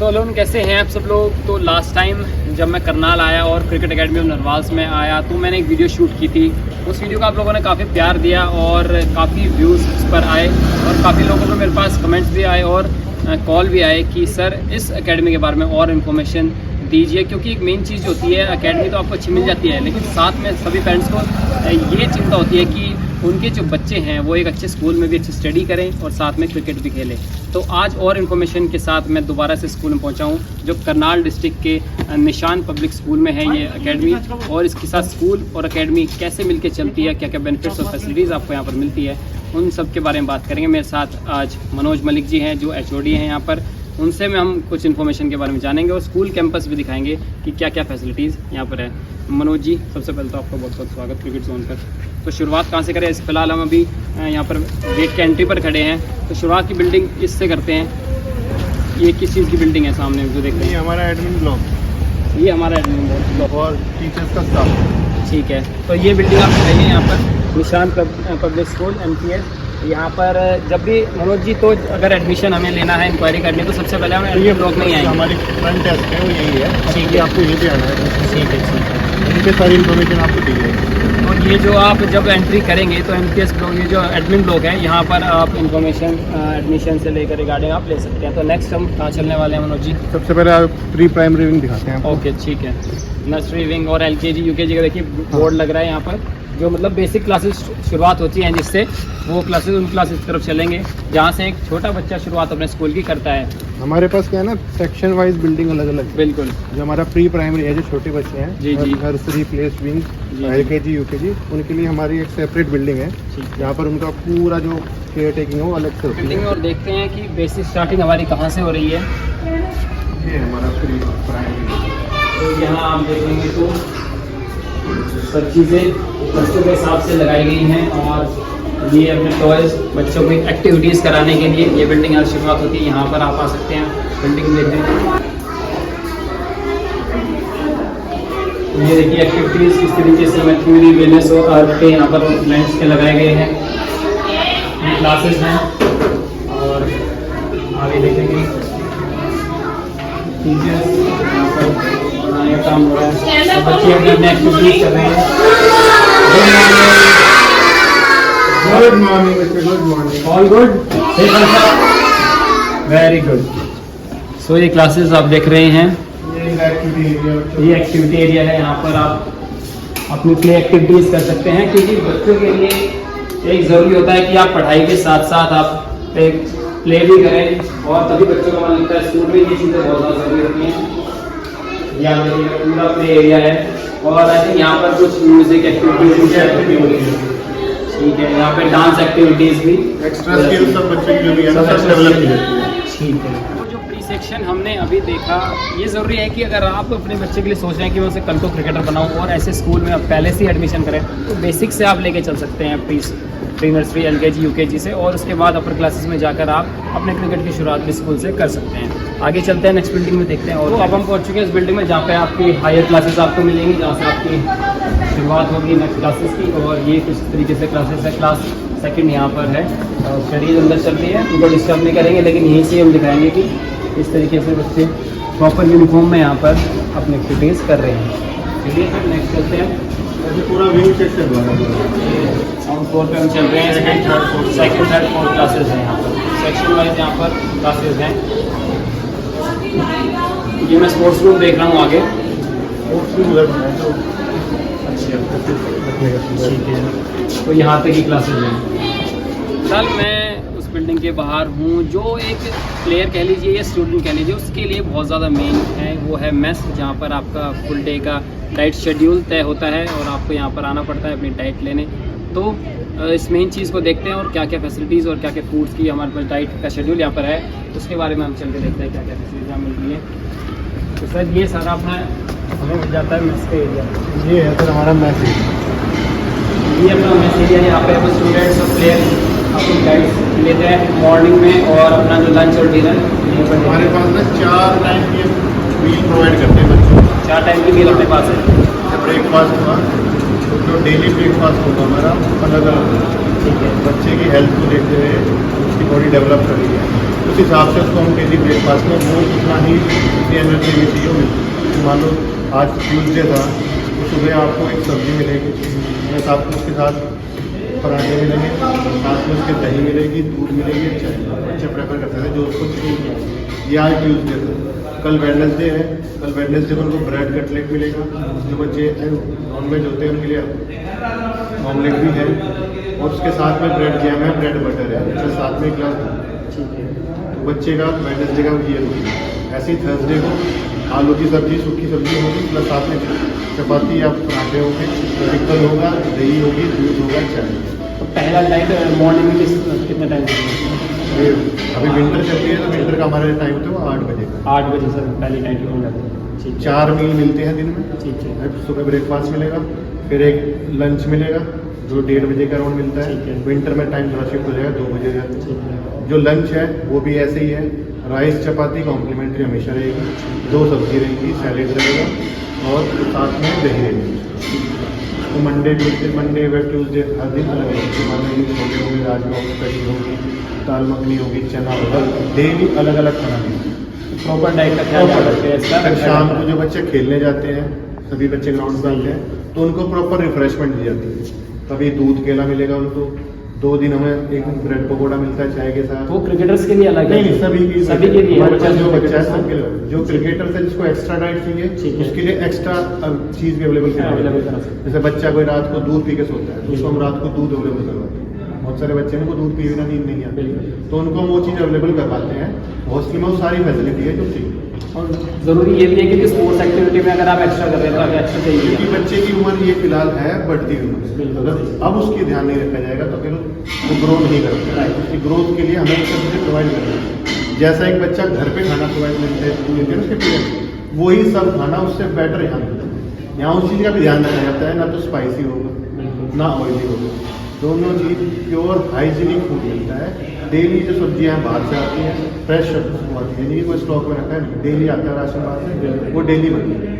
सो loan कैसे हैं आप सब लोग। तो लास्ट टाइम जब मैं करनाल आया और क्रिकेट एकेडमी ऑफ नरवाल्स में आया तो मैंने एक वीडियो शूट की थी। उस वीडियो को आप लोगों ने काफ़ी प्यार दिया और काफ़ी व्यूज़ उस पर आए और काफ़ी लोगों को मेरे पास कमेंट्स भी आए और कॉल भी आए कि सर इस एकेडमी के बारे में और इन्फॉर्मेशन दीजिए, क्योंकि एक मेन चीज़ होती है एकेडमी तो आपको अच्छी मिल जाती है, लेकिन साथ में सभी पेरेंट्स को ये चिंता होती है कि उनके जो बच्चे हैं वो एक अच्छे स्कूल में भी अच्छी स्टडी करें और साथ में क्रिकेट भी खेलें। तो आज और इन्फॉर्मेशन के साथ मैं दोबारा से स्कूल में पहुंचा हूं जो करनाल डिस्ट्रिक्ट के निशान पब्लिक स्कूल में है ये एकेडमी, और इसके साथ स्कूल और एकेडमी कैसे मिलके चलती है, क्या क्या बेनिफिट्स और फैसिलिटीज़ आपको यहाँ पर मिलती है, उन सब के बारे में बात करेंगे। मेरे साथ आज मनोज मलिक जी हैं जो HOD हैं यहाँ पर, उनसे में हम कुछ इन्फॉर्मेशन के बारे में जानेंगे और स्कूल कैंपस भी दिखाएंगे कि क्या क्या फैसिलिटीज़ यहाँ पर है। मनोज जी, सबसे पहले तो आपका बहुत बहुत स्वागत क्रिकेट जोन पर। तो शुरुआत कहाँ से करें? इस फिलहाल हम अभी यहाँ पर गेट के एंट्री पर खड़े हैं, तो शुरुआत की बिल्डिंग इससे करते हैं। ये किस चीज़ की बिल्डिंग है सामने जो देख रहे हैं? ये हमारा एडमिन ब्लॉक, ये हमारा एडमिन ब्लॉक और टीचर्स का स्टाफ। ठीक है, तो ये बिल्डिंग आप दिखाइए यहाँ पर निशान पब्लिक स्कूल MPS। यहाँ पर जब भी मनोज जी, तो अगर एडमिशन हमें लेना है, इंक्वायरी करनी है, तो सबसे पहले हम एडमिन ब्लॉक में ही आएंगे। हमारी फ्रंट डेस्क है वो यही है। ठीक है, आपको यहीं पे आना है। ठीक है। यहीं पे सारी इन्फॉर्मेशन आपको दी जाएगी। और ये जो आप जब एंट्री करेंगे तो MPS ब्लॉक, ये जो एडमिन ब्लॉक है, यहाँ पर आप इन्फॉर्मेशन एडमिशन से लेकर रिगार्डिंग आप ले सकते हैं। तो नेक्स्ट हम कहाँ चलने वाले हैं मनोज जी? सबसे पहले आप प्री प्राइमरी विंग दिखाते हैं। ओके, ठीक है। नर्सरी विंग और LKG UKG का देखिए बोर्ड लग रहा है यहाँ पर, जो मतलब बेसिक क्लासेस शुरुआत होती हैं, जिससे वो क्लासेस उन क्लासेस की तरफ चलेंगे जहाँ से एक छोटा बच्चा शुरुआत अपने स्कूल की करता है। हमारे पास क्या है ना, सेक्शन वाइज बिल्डिंग अलग अलग। बिल्कुल। जो हमारा प्री प्राइमरी है, जो छोटे बच्चे हैं, जी जी, nursery places wing, LKG UKG, उनके लिए हमारी एक सेपरेट बिल्डिंग है जहाँ पर उनका पूरा जो केयर टेकिंग है वो अलग से होती बिल्डिंग। है। और देखते हैं कि बेसिक स्टार्टिंग हमारी कहाँ से हो रही है। ये हमारा प्री प्राइमरी। तो यहाँ आप देखेंगे तो सब चीज़ें बच्चों के हिसाब से लगाई गई हैं, और ये अपने टॉयज़ बच्चों को एक्टिविटीज़ कराने के लिए ये बिल्डिंग यहाँ शुरुआत होती है। यहाँ पर आप आ सकते हैं, बिल्डिंग देखते हैं। ये देखिए एक्टिविटीज़ किस तरीके से मर्क्यूरी, वेनस और अर्थ के यहाँ पर लाइट्स के लगाए गए हैं। ये क्लासेस हैं और आगे देखेंगे टीचर्स यहाँ पर बनाने का काम हो रहा है, और बच्चे अपने अपने एक्टिविटीज कर रहे हैं। गुड मॉर्निंग बच्चे, good morning. All good, very good. So ये क्लासेस आप देख रहे हैं, ये एक्टिविटी एरिया है। यहाँ पर आप अपनी प्ले एक्टिविटीज़ कर सकते हैं, क्योंकि बच्चों के लिए एक ज़रूरी होता है कि आप पढ़ाई के साथ साथ आप एक प्ले भी करें, और तभी बच्चों का मन लगता है। स्कूल में ये चीज़ें बहुत ज़्यादा ज़रूरी होती हैं। यहाँ देखिए पूरा प्ले एरिया है, और आई थिंक यहाँ पर कुछ म्यूजिक एक्टिविटीज है। ठीक है, यहाँ पे डांस एक्टिविटीज भी, एक्स्ट्रा स्किल्स सब बच्चे के लिए भी डेवलप की जाती है। ठीक है। तो जो प्री सेक्शन हमने अभी देखा, ये ज़रूरी है कि अगर आप अपने बच्चे के लिए सोच रहे हैं कि मैं उसे कल को क्रिकेटर बनाऊं और ऐसे स्कूल में आप पहले से ही एडमिशन करें, तो बेसिक से आप लेके चल सकते हैं प्री नर्सरी LKG UKG से, और उसके बाद अपर क्लासेस में जाकर आप अपने क्रिकेट की शुरुआत भी स्कूल से कर सकते हैं। आगे चलते हैं, नेक्स्ट बिल्डिंग में देखते हैं। और तो अब हम पहुंच चुके हैं इस बिल्डिंग में जहाँ पे आपकी हायर क्लासेस आपको मिलेंगी, जहाँ से आपकी शुरुआत होगी नेक्स्ट क्लासेस की। और ये किस तरीके से क्लासेस है, क्लास सेकंड यहाँ पर है, और स्टडीज अंदर चल रही है, उनको डिस्टर्ब नहीं करेंगे, लेकिन यहीं से हम दिखाएंगे कि इस तरीके से बच्चे प्रॉपर यूनिफॉर्म में यहाँ पर अपनी एक्टिविटीज़ कर रहे हैं। चलिए फिर नेक्स्ट चलते हैं। पूरा विंग सेक्शन बना ग्राउंड फ्लोर पे हम चल रहे हैं। सेकंड थर्ड फोर्थ क्लासेस हैं यहाँ पर, सेक्शन वाइज यहाँ पर क्लासेस हैं। ये मैं स्पोर्ट्स रूम देख रहा हूँ आगे। अच्छा, ठीक है। तो यहाँ तक की क्लासेस हैं। कल मैं उस बिल्डिंग के बाहर हूँ, जो एक प्लेयर कह लीजिए या स्टूडेंट कह लीजिए, उसके लिए बहुत ज़्यादा मेन है, वो है मेस, जहाँ पर आपका फुल डे का डाइट शेड्यूल तय होता है और आपको यहाँ पर आना पड़ता है अपनी डाइट लेने। तो इस मेन चीज़ को देखते हैं और क्या क्या फैसिलिटीज़ और क्या क्या फूड्स की हमारे पास डाइट का शेड्यूल यहाँ पर है, उसके बारे में हम चल के देखते हैं क्या क्या फैसिलिटीज यहाँ मिल रही है। तो सर ये सारा अपना हमें मिल जाता है मेस का एरिया। ये है सर हमारा मैच। ये अपना मेस एरिया, यहाँ पे अपने स्टूडेंट्स और प्लेयर्स अपनी डाइट लेते हैं मॉर्निंग में, और अपना जो लंच और डिनर यहीं पर हमारे पास ना 4 टाइम की मील प्रोवाइड करते हैं बच्चों को। 4 टाइम की मील अपने पास है। ब्रेकफास्ट हुआ, तो डेली ब्रेकफास्ट होगा हमारा अलग अलग। ठीक है। बच्चे की हेल्थ को देखते हुए उसकी बॉडी डेवलप कर रही है, तो उस हिसाब से उसको हम डेली ब्रेकफास्ट में वो उतना ही उतनी एनर्जी भी चाहिए मिलती है। मान लो आज ट्यूसडे था तो सुबह आपको एक सब्ज़ी मिलेगी, बस आपको उसके साथ पराठे मिलेंगे, साथ में उसके दही मिलेगी, दूध मिलेगी, चाय। बच्चे प्रेफर करते हैं जो उसको चाहिए। ये आज ट्यूसडे था। कल वेडनेसडे है, कल वेडनेसडे को उनको ब्रेड कटलेट मिलेगा। जो बच्चे नॉनवेज होते हैं उनके लिए ऑमलेट भी है, और उसके साथ में ब्रेड जैम है, ब्रेड बटर है, उसके साथ में एक गिलास। तो बच्चे का वेडनेसडे का ये होगी। ऐसे ही थर्सडे को आलू की सब्ज़ी, सूखी सब्ज़ी होगी, प्लस साथ में चपाती या पराठे होंगे, पिकल होगा, दही होगी, दूध होगा, चाय। तो पहला टाइम मॉर्निंग में कितने टाइम? अभी विंटर चल रही है तो विंटर का हमारा टाइम होता है वो 8 बजे का। 8 बजे सर पहली टाइम हो जाती है। ठीक है। 4 मील मिलते हैं दिन में। ठीक है। सुबह ब्रेकफास्ट मिलेगा, फिर एक लंच मिलेगा जो 1:30 बजे का अराउंड मिलता ठीक है। है। विंटर में टाइम थोड़ा शिफ्ट हो जाएगा, 2 बजे जाता है। ठीक है। जो लंच है वो भी ऐसे ही है, राइस चपाती कॉम्प्लीमेंट्री हमेशा रहेगी, 2 सब्जी रहेंगी, सैलेड रहेगा और साथ में दही रहेगी। तो मंडे व ट्यूसडे हर दिन अलग अलग छोले होंगे, राजमा होंगे, कढ़ी होगी, दाल मखनी होगी, चना होगा, डेली अलग अलग खाना मिलेगा। प्रॉपर डाइट का ख्याल रखते हैं इसका। फिर शाम को जो बच्चे खेलने जाते हैं, सभी बच्चे ग्राउंड पर आते हैं तो उनको प्रॉपर रिफ्रेशमेंट दी जाती है। कभी दूध केला मिलेगा उनको, 2 दिन हमें एक ब्रेड पकौड़ा मिलता है चाय के साथ। वो क्रिकेटर्स के लिए अलग है? नहीं, सभी के लिए हमारे पास जो बच्चा है सबके लिए। जो क्रिकेटर्स है जिसको एक्स्ट्रा डाइट चाहिए उसके लिए एक्स्ट्रा चीज़ भी अवेलेबल करा सकते हैं। जैसे बच्चा कोई रात को दूध पी के सोता है तो उसको हम रात को दूध अवेलेबल करवाते हैं। बहुत सारे बच्चे हैं उनको दूध पी बिना नींद नहीं आती, तो उनको हम वो चीज़ अवेलेबल करवाते हैं। हॉस्टल में वो सारी फैसिलिटी है जो चाहिए। और ज़रूरी ये भी है कि स्पोर्ट्स एक्टिविटी में अगर आप एक्स्ट्रा कर रहे हैं तो अगर एक्स्ट्रा चाहिए, क्योंकि बच्चे की उम्र ये फिलहाल है बढ़ती हुई उम्र, अगर अब उसकी ध्यान नहीं रखा जाएगा तो फिर वो ग्रो नहीं करता। उसकी ग्रोथ के लिए हमें एक चीज़ें प्रोवाइड करना है। जैसा एक बच्चा घर पे खाना प्रोवाइड मिलते हैं उसके पेरेंट्स, वही सब खाना उससे बेटर यहाँ मिलता है। यहाँ उस चीज़ का भी ध्यान रखा जाता है, ना तो स्पाइसी होगा ना ऑयली होगा, दोनों चीज़ प्योर हाइजीनिक फूड मिलता है। डेली जो सब्जियाँ बाहर से आती हैं फ्रेश आती है, नहीं कोई स्टॉक में रखा है, डेली आता है राशन बाहर से, वो डेली बनती है।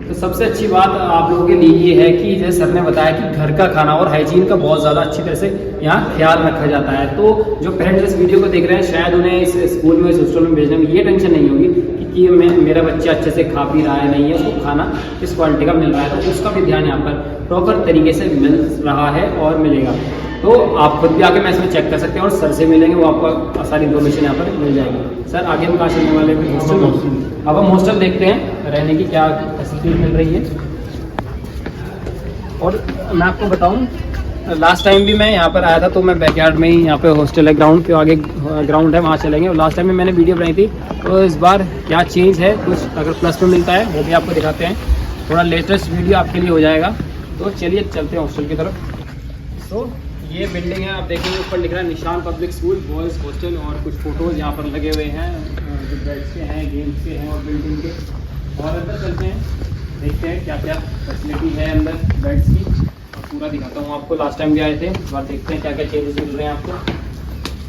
तो सबसे अच्छी बात आप लोगों के लिए ये है कि जैसे सर ने बताया कि घर का खाना और हाइजीन का बहुत ज़्यादा अच्छी तरह से यहाँ ख्याल रखा जाता है। तो जो पेरेंट्स इस वीडियो को देख रहे हैं शायद उन्हें इस स्कूल में, इस हॉस्टल में भेजने में ये टेंशन नहीं होगी कि मेरा बच्चा अच्छे से खा पी रहा है नहीं है, उसको खाना किस क्वालिटी का मिल रहा है, तो उसका भी ध्यान यहाँ पर प्रॉपर तरीके से मिल रहा है और मिलेगा। तो आप खुद भी आके मैं इसमें चेक कर सकते हैं और सर से मिलेंगे, वो आपको सारी इन्फॉर्मेशन यहाँ पर मिल जाएगी। सर आगे हम कहाँ चलने वाले हैं? हॉस्टल। अब हम हॉस्टल देखते हैं रहने की क्या फैसिलिटी मिल रही है। और मैं आपको बताऊं, लास्ट टाइम भी मैं यहाँ पर आया था तो मैं बैकयार्ड में ही, यहाँ पे हॉस्टल है, ग्राउंड के आगे ग्राउंड है, वहाँ चलेंगे। और लास्ट टाइम में मैंने वीडियो बनाई थी, तो इस बार क्या चेंज है, कुछ अगर प्लस में मिलता है वो भी आपको दिखाते हैं। थोड़ा लेटेस्ट वीडियो आपके लिए हो जाएगा। तो चलिए चलते हैं हॉस्टल की तरफ। तो ये बिल्डिंग है, आप देखेंगे ऊपर लिख रहा है निशान पब्लिक स्कूल बॉयज़ हॉस्टल, और कुछ फोटोज़ यहाँ पर लगे हुए हैं जो बेड्स के हैं, गेम्स के हैं और बिल्डिंग के। और अंदर चलते हैं, देखते हैं क्या क्या फैसिलिटी है अंदर बेड्स की, और पूरा दिखाता हूँ आपको। लास्ट टाइम भी आए थे, इस बार देखते हैं क्या क्या चेंजेस मिल रहे हैं आपको।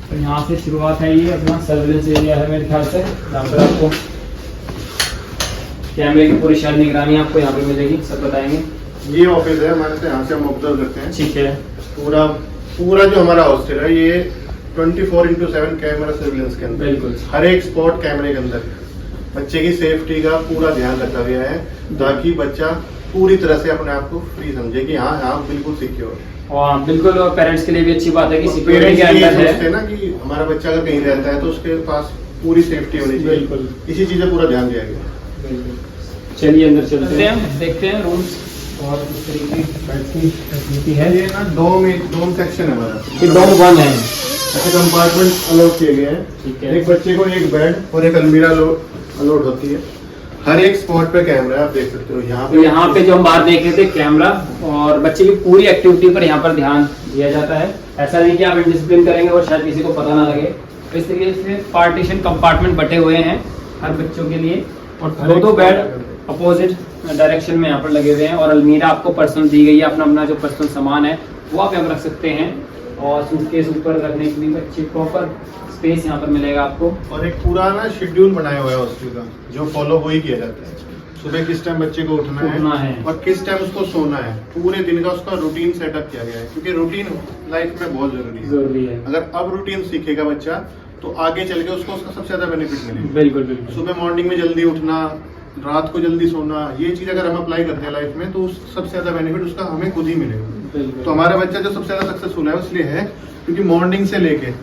तो यहाँ से शुरुआत है, ये अपना सर्विलेंस एरिया है मेरे ख्याल से, जहाँ पर आपको कैमरे की पूरी शायद निगरानी आपको यहाँ पे मिलेगी, सब बताएंगे। ये ऑफिस है हमारे से, यहाँ से हम ऑब्जर्व करते हैं। ठीक है। पूरा जो हमारा हॉस्टल है ये 24/7 कैमरा सर्विलेंस के अंदर, बिल्कुल हर एक स्पॉट कैमरे के अंदर बच्चे की सेफ्टी का पूरा ध्यान रखा गया है, ताकि बच्चा पूरी तरह से अपने आप को फ्री समझे कि हाँ हाँ बिल्कुल सिक्योर। और बिल्कुल पेरेंट्स के लिए भी अच्छी बात है कि सिक्योरिटी पेरेंट्स के अंदर ये है सोचते हैं ना कि हमारा बच्चा अगर कहीं रहता है तो उसके पास पूरी सेफ्टी होनी चाहिए। बिल्कुल। इसी चीज़ का पूरा ध्यान दिया गया। चलिए अंदर चलते हैं, देखते हैं रूम्स और इस तरीके की बेड्स की फैसिलिटी है। ये ना डोम सेक्शन है हमारा, ये डोम 1 है, ऐसे कंपार्टमेंट अलॉट किए गए हैं। ठीक है। एक बच्चे को एक बेड और एक अलमीरा अलॉट होती है। हर एक स्पॉट पे कैमरा है, आप देख सकते हो यहाँ पे। तो यहाँ पे जो हम बाहर देख रहे थे कैमरा, और बच्चे की पूरी एक्टिविटी पर यहाँ पर ध्यान दिया जाता है। ऐसा नहीं कि आप इंडिसिप्लिन करेंगे और शायद किसी को पता ना लगे। तो इस तरीके से पार्टीशन कंपार्टमेंट बटे हुए हैं हर बच्चों के लिए, और दो बेड अपोजिट डायरेक्शन में यहाँ पर लगे हुए हैं। और अलमीरा आपको पर्सनल दी गई है, अपना अपना जो पर्सनल सामान है वो आप यहाँ रख सकते हैं, और सूटकेस ऊपर रखने के लिए अच्छी प्रॉपर स्पेस यहाँ पर मिलेगा आपको। और एक पूरा ना शेड्यूल बनाया हुआ है हॉस्टल का, जो फॉलो वही किया जाता है। सुबह किस टाइम बच्चे को उठना है और किस टाइम उसको सोना है, पूरे दिन का उसका रूटीन सेटअप किया गया है, क्योंकि रूटीन लाइफ में बहुत जरूरी है। है। अगर अब रूटीन सीखेगा बच्चा तो आगे चल के उसको उसका सबसे ज्यादा बेनिफिट मिलेगा। बिल्कुल बिल्कुल। सुबह मॉर्निंग में जल्दी उठना, रात को जल्दी सोना, ये चीज अगर हम अप्लाई करते हैं लाइफ में तो सबसे ज्यादा बेनिफिट उसका हमें खुद ही मिलेगा। तो हमारा बच्चा जो सबसे ज्यादा सक्सेसफुल है इसलिए है क्योंकि मॉर्निंग से लेके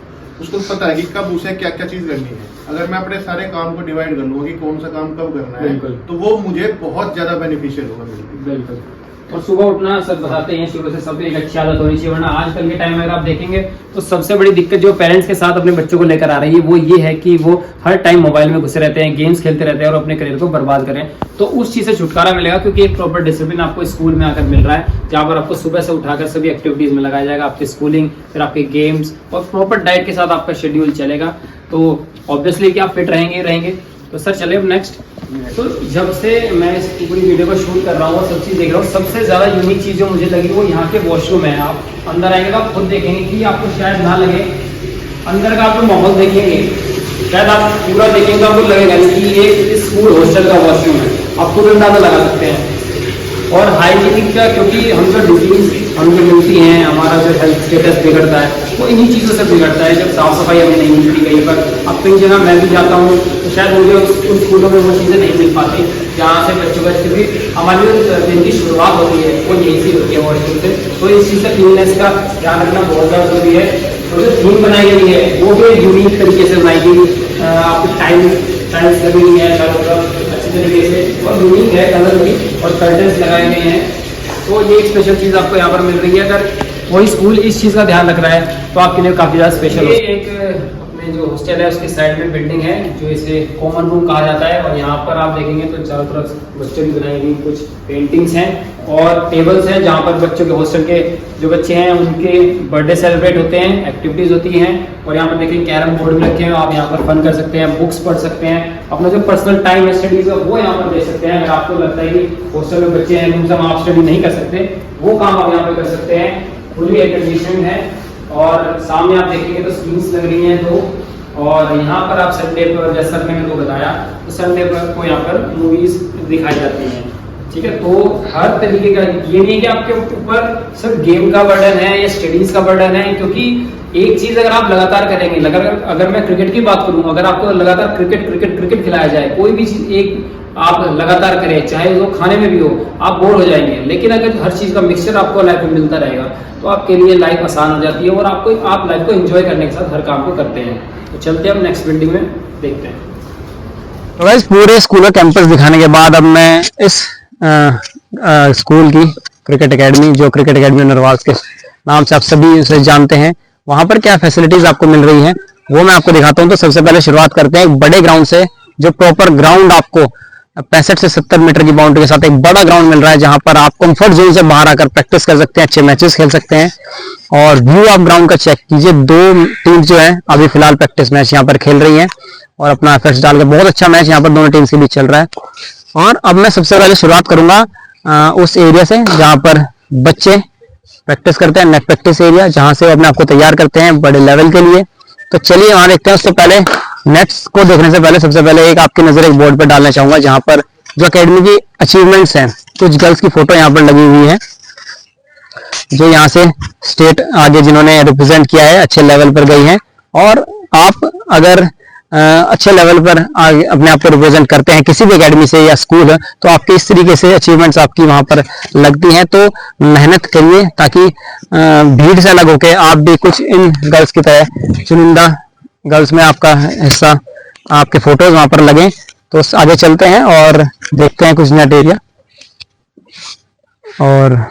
उसको पता है कि कब उसे क्या क्या चीज करनी है। अगर मैं अपने सारे काम को डिवाइड कर लूंगा कि कौन सा काम कब करना है तो वो मुझे बहुत ज्यादा बेनिफिशियल होगा मेरे लिए। बिल्कुल। और सुबह उठना सब बताते हैं शुरू से सब एक अच्छी आदत होनी चाहिए, वरना आजकल के टाइम में अगर आप देखेंगे तो सबसे बड़ी दिक्कत जो पेरेंट्स के साथ अपने बच्चों को लेकर आ रही है वो ये है कि वो हर टाइम मोबाइल में घुसे रहते हैं, गेम्स खेलते रहते हैं और अपने करियर को बर्बाद करें। तो उस चीज़ से छुटकारा मिलेगा क्योंकि एक प्रॉपर डिसिप्लिन आपको स्कूल में आकर मिल रहा है, जहाँ पर आपको सुबह से उठाकर सभी एक्टिविटीज में लगाया जाएगा, आपकी स्कूलिंग, फिर आपके गेम्स और प्रॉपर डाइट के साथ आपका शेड्यूल चलेगा। तो ऑब्वियसली कि आप फिट रहेंगे। तो सर चले अब नेक्स्ट। तो जब से मैं इस पूरी वीडियो को शूट कर रहा हूँ, सब चीज़ देख रहा हूँ, सबसे ज़्यादा यूनिक चीज़ जो मुझे लगी वो यहाँ के वॉशरूम है। आप अंदर आएंगे तो आप खुद देखेंगे कि आपको शायद ना लगे, अंदर का आप जो माहौल देखेंगे शायद आप पूरा देखेंगे तो आपको लगेगा कि ये स्कूल हॉस्टल का वॉशरूम है, आप खुद अंदाजा लगा सकते हैं। और हाइजीनिक का, क्योंकि हम जो डिजीज हमको मिलती हैं, हमारा जो हेल्थ स्टेटस बिगड़ता है वो इन्हीं चीज़ों से बिगड़ता है जब साफ़ सफाई हमें नहीं मिलती कहीं पर। अब कई जगह मैं भी जाता हूँ तो शायद मुझे उन स्कूलों में वो चीज़ें नहीं मिल पाती जहाँ से बच्चों का, क्योंकि हमारी जो दिन की शुरुआत होती है वो यहीं से होती है वॉशरूम से। तो इस चीज़ से क्लीननेस का ध्यान रखना बहुत ज़्यादा जरूरी है। तो जो थीम बनाई गई है वो भी यूनिक तरीके से बनाई गई, आपको टाइल्स लगी हुई है चारों तरफ अच्छी तरीके से और यूनिक है कलर भी, और कर्टन्स लगाए गए हैं। तो ये एक स्पेशल चीज़ आपको यहाँ पर मिल रही है। अगर वही स्कूल इस चीज़ का ध्यान रख रहा है तो आपके लिए काफ़ी ज़्यादा स्पेशल है। एक अपने जो हॉस्टल है उसके साइड में बिल्डिंग है जो इसे कॉमन रूम कहा जाता है, और यहाँ पर आप देखेंगे तो चारों तरफ बच्चों की बनाई गई कुछ पेंटिंग्स हैं और टेबल्स हैं जहाँ पर बच्चों के हॉस्टल के जो बच्चे हैं उनके बर्थडे सेलिब्रेट होते हैं, एक्टिविटीज़ होती हैं। और यहाँ पर देखिए कैरम बोर्ड भी रखे हैं, आप यहाँ पर फन कर सकते हैं, बुक्स पढ़ सकते हैं, अपना जो पर्सनल टाइम है स्टडीज का वो यहाँ पर दे सकते हैं। अगर आपको लगता है कि हॉस्टल में बच्चे हैं उनसे आप स्टडी नहीं कर सकते, वो काम आप यहाँ पर कर सकते हैं। फुली एयर कंडीशन है और सामने आप देखेंगे तो स्क्रीन्स लग रही हैं दो, और यहाँ पर आप संडे पर, जैसा मैंने को बताया, तो संडे पर को यहाँ पर मूवीज दिखाई जाती हैं। ठीक है, तो हर तरीके का ये नहीं है कि आपके ऊपर सिर्फ गेम का बर्डन है या स्टडीज का बर्डन है, क्योंकि एक चीज अगर आप लगातार करेंगे, अगर मैं क्रिकेट की बात करूं, अगर आपको लगातार क्रिकेट खिलाया जाए, कोई भी चीज एक आप लगातार करें, चाहे वो खाने में भी हो, आप बोर हो जाएंगे। लेकिन अगर हर चीज का मिक्सचर आपको लाइफ में मिलता रहेगा तो आपके लिए लाइफ आसान हो जाती है और आप लाइफ को एंजॉय करने के साथ हर काम को करते हैं। तो चलते हैं अब नेक्स्ट बिल्डिंग में, देखते हैं। तो गाइस पूरे स्कूल का कैंपस दिखाने के बाद अब मैं इस स्कूल की क्रिकेट एकेडमी, जो क्रिकेट एकेडमी नरवाज के नाम से आप सभी उसे जानते हैं, वहां पर क्या फैसिलिटीज आपको मिल रही हैं वो मैं आपको दिखाता हूं। तो सबसे पहले शुरुआत करते हैं एक बड़े ग्राउंड से, जो प्रॉपर ग्राउंड आपको 65 से 70 मीटर की बाउंड्री के साथ एक बड़ा ग्राउंड मिल रहा है, जहां पर आप कंफर्ट जोन से बाहर आकर प्रैक्टिस कर सकते हैं, अच्छे मैचेस खेल सकते हैं। और व्यू आप ग्राउंड का चेक कीजिए, दो टीम्स जो है अभी फिलहाल प्रैक्टिस मैच यहाँ पर खेल रही हैं और अपना एफर्ट्स डालकर बहुत अच्छा मैच यहाँ पर दोनों टीम्स के बीच चल रहा है। और अब मैं सबसे पहले शुरुआत करूंगा उस एरिया से जहां पर बच्चे प्रैक्टिस करते हैं, नेट प्रैक्टिस एरिया, जहां से अपने आपको तैयार करते हैं बड़े लेवल के लिए। तो चलिए वहां देखते हैं। उससे पहले नेट्स को देखने से पहले सबसे पहले एक आपकी नजर एक बोर्ड पर डालना चाहूंगा, जहां पर जो अकेडमी की अचीवमेंट्स हैं, कुछ गर्ल्स की फोटो यहाँ पर लगी हुई है जो यहाँ से स्टेट आगे जिन्होंने रिप्रेजेंट किया है, अच्छे लेवल पर गई हैं। और आप अगर अच्छे लेवल पर आगे अपने आप को रिप्रेजेंट करते हैं किसी भी एकेडमी से या स्कूल, तो आपके इस तरीके से अचीवमेंट्स आपकी वहां पर लगती हैं। तो मेहनत करिए ताकि भीड़ से अलग होकर आप भी कुछ इन गर्ल्स की तरह चुनिंदा गर्ल्स में आपका हिस्सा, आपके फोटोज वहां पर लगे। तो आगे चलते हैं और देखते हैं कुछ नेट एरिया। और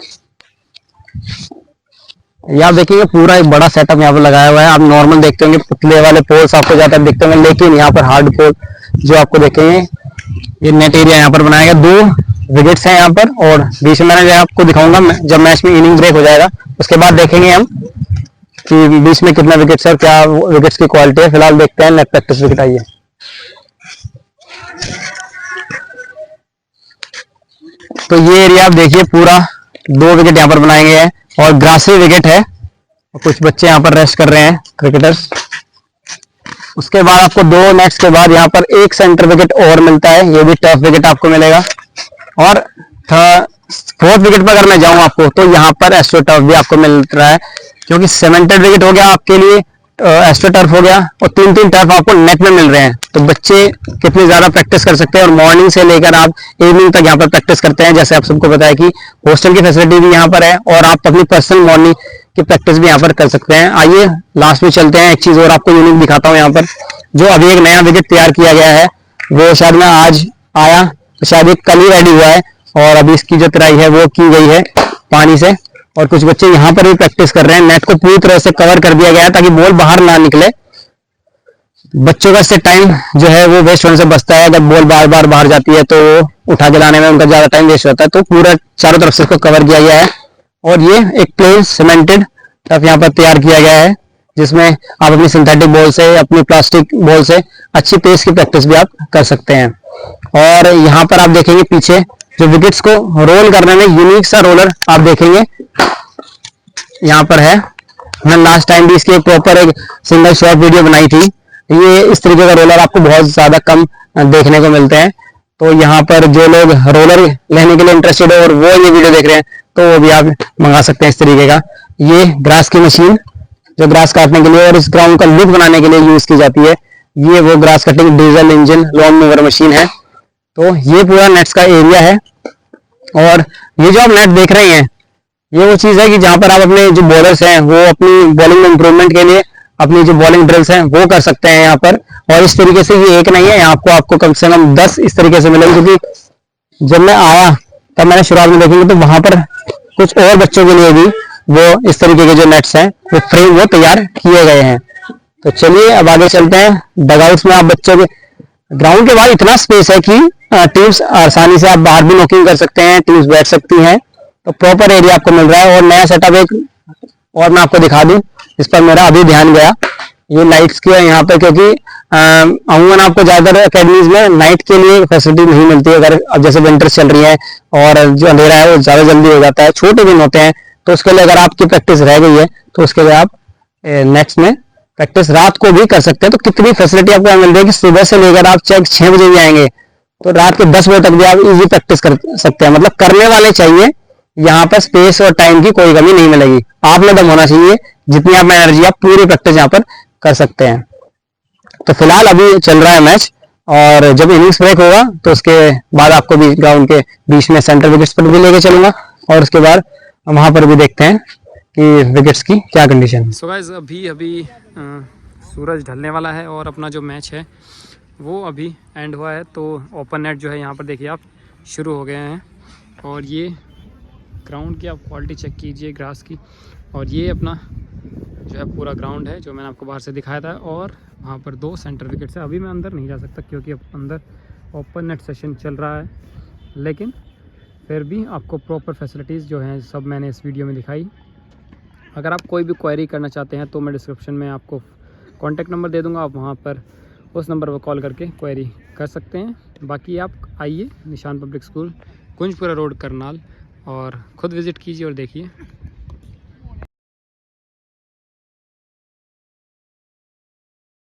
ये आप देखिए पूरा एक बड़ा सेटअप यहाँ पर लगाया हुआ है। आप नॉर्मल देखते होंगे पुतले वाले पोल्स आपको ज्यादा दिखते होंगे, लेकिन यहाँ पर हार्ड पोल जो आपको देखेंगे, ये नेट एरिया यहाँ पर बनाया गया। 2 विकेट्स हैं यहाँ पर, और बीच में मैंने आपको दिखाऊंगा जब मैच में इनिंग ब्रेक हो जाएगा उसके बाद देखेंगे हम कि बीच में कितना विकेट्स है और क्या विकेट्स की क्वालिटी है। फिलहाल देखते हैं नेट प्रैक्टिस विकेट। आइए तो ये एरिया आप देखिए पूरा 2 विकेट यहाँ पर बनाए गए हैं और ग्रासी विकेट है, और कुछ बच्चे यहाँ पर रेस्ट कर रहे हैं क्रिकेटर्स। उसके बाद आपको 2 नेट्स के बाद यहाँ पर एक सेंटर विकेट और मिलता है, ये भी टफ विकेट आपको मिलेगा। और 4th विकेट पर अगर मैं जाऊं आपको, तो यहाँ पर एस्ट्रो टफ भी आपको मिल रहा है, क्योंकि सीमेंटेड विकेट हो गया आपके लिए एस्ट्रो टर्फ हो गया और 3 टर्फ आपको नेट में मिल रहे हैं। तो बच्चे कितनी ज्यादा प्रैक्टिस कर सकते हैं और मॉर्निंग से लेकर आप इवनिंग तक यहाँ पर प्रैक्टिस करते हैं। जैसे आप सबको पता है कि हॉस्टल की फैसिलिटी भी यहाँ पर है और आप अपनी पर्सनल मॉर्निंग की प्रैक्टिस भी यहाँ पर कर सकते हैं। आइए लास्ट में चलते हैं, एक चीज और आपको यूनिक दिखाता हूँ। यहाँ पर जो अभी एक नया विकेट तैयार किया गया है वो शायद मैं आज आया तो शायद ये कल ही रेडी हुआ है और अभी इसकी जो तराई है वो की गई है पानी से। और कुछ बच्चे यहाँ पर भी प्रैक्टिस कर रहे हैं। नेट को पूरी तरह से कवर कर दिया गया है ताकि बॉल बाहर ना निकले। बच्चों का इससे टाइम जो है वो वेस्ट होने से बचता है। जब बॉल बार बार बाहर जाती है तो उठा के लाने में उनका ज्यादा टाइम वेस्ट होता है। तो पूरा चारों तरफ से इसको कवर किया गया है और ये एक प्लेन सीमेंटेड टर्फ यहाँ पर तैयार किया गया है जिसमें आप अपनी सिंथेटिक बॉल से, अपनी प्लास्टिक बॉल से अच्छी पेस की प्रैक्टिस भी आप कर सकते हैं। और यहाँ पर आप देखेंगे पीछे जो विकेट्स को रोल करने में यूनिक सा रोलर आप देखेंगे यहाँ पर है। मैं लास्ट टाइम भी इसकी प्रॉपर एक सिंगल शॉट वीडियो बनाई थी। ये इस तरीके का रोलर आपको बहुत ज्यादा कम देखने को मिलते हैं। तो यहाँ पर जो लोग रोलर लेने के लिए इंटरेस्टेड है और वो ये वीडियो देख रहे हैं तो वो भी आप मंगा सकते हैं इस तरीके का। ये ग्रास की मशीन जो ग्रास काटने के लिए और इस ग्राउंड का लुक बनाने के लिए यूज की जाती है, ये वो grass cutting diesel engine lawn mower machine है। तो ये पूरा नेट्स का एरिया है और ये जो आप नेट देख रहे हैं ये वो चीज है कि जहां पर आप अपने जो बॉलर्स हैं वो अपनी बॉलिंग में इंप्रूवमेंट के लिए अपनी जो बॉलिंग ड्रिल्स हैं वो कर सकते हैं यहाँ पर। और इस तरीके से ये एक नहीं है, आपको कम से कम 10 इस तरीके से मिलेंगे। क्योंकि जब मैं आया तब मैंने शुरुआत में देखेंगे तो वहां पर कुछ और बच्चों के लिए भी वो इस तरीके के जो नेट्स हैं वो फ्रेम वो तैयार किए गए हैं। तो चलिए अब आगे चलते हैं। डगआउट्स में आप बच्चों के ग्राउंड के बाहर इतना स्पेस है कि टीम्स आसानी से आप बाहर भी नॉकिंग कर सकते हैं, टीम्स बैठ सकती हैं। तो प्रॉपर एरिया आपको मिल रहा है। और नया सेटअप एक और मैं आपको दिखा दूं, इस पर मेरा अभी ध्यान गया, ये लाइट्स की है यहाँ पे। क्योंकि अमूमन आपको ज्यादातर अकेडमीज में नाइट के लिए फैसिलिटी नहीं मिलती है। अगर अब जैसे विंटर्स चल रही है और जो अंधेरा है वो ज्यादा जल्दी हो जाता है, छोटे दिन होते हैं, तो उसके लिए अगर आपकी प्रैक्टिस रह गई है तो उसके लिए आप नेक्स्ट में प्रैक्टिस रात को भी कर सकते हैं। तो कितनी फैसिलिटी आपको मिल रही है कि सुबह से लेकर आप चाहे 6 बजे भी आएंगे तो रात के 10 बजे तक भी आप इजी प्रैक्टिस कर सकते हैं। मतलब करने वाले चाहिए, यहाँ पर स्पेस और टाइम की कोई कमी नहीं मिलेगी। आप में दम होना चाहिए, जितनी आप में एनर्जी आप पूरी प्रैक्टिस यहाँ पर कर सकते हैं। तो फिलहाल अभी चल रहा है मैच और जब इनिंग्स ब्रेक होगा तो उसके बाद आपको भी ग्राउंड के बीच में सेंटर विकेट्स पर भी लेके चलूंगा और उसके बाद वहां पर भी देखते हैं कि विकेट्स की क्या कंडीशन है। सो गाइस अभी सूरज ढलने वाला है और अपना जो मैच है वो अभी एंड हुआ है। तो ओपन नेट जो है यहाँ पर देखिए आप शुरू हो गए हैं और ये ग्राउंड की आप क्वालिटी चेक कीजिए ग्रास की। और ये अपना जो है पूरा ग्राउंड है जो मैंने आपको बाहर से दिखाया था और वहाँ पर 2 सेंटर विकेट्स है। अभी मैं अंदर नहीं जा सकता क्योंकि अब अंदर ओपन नेट सेशन चल रहा है, लेकिन फिर भी आपको प्रॉपर फैसिलिटीज़ जो हैं सब मैंने इस वीडियो में दिखाई। अगर आप कोई भी क्वेरी करना चाहते हैं तो मैं डिस्क्रिप्शन में आपको कॉन्टैक्ट नंबर दे दूँगा, आप वहाँ पर उस नंबर पर कॉल करके क्वेरी कर सकते हैं। बाकी आप आइए निशान public school Kunjpura road Karnal और ख़ुद विज़िट कीजिए और देखिए।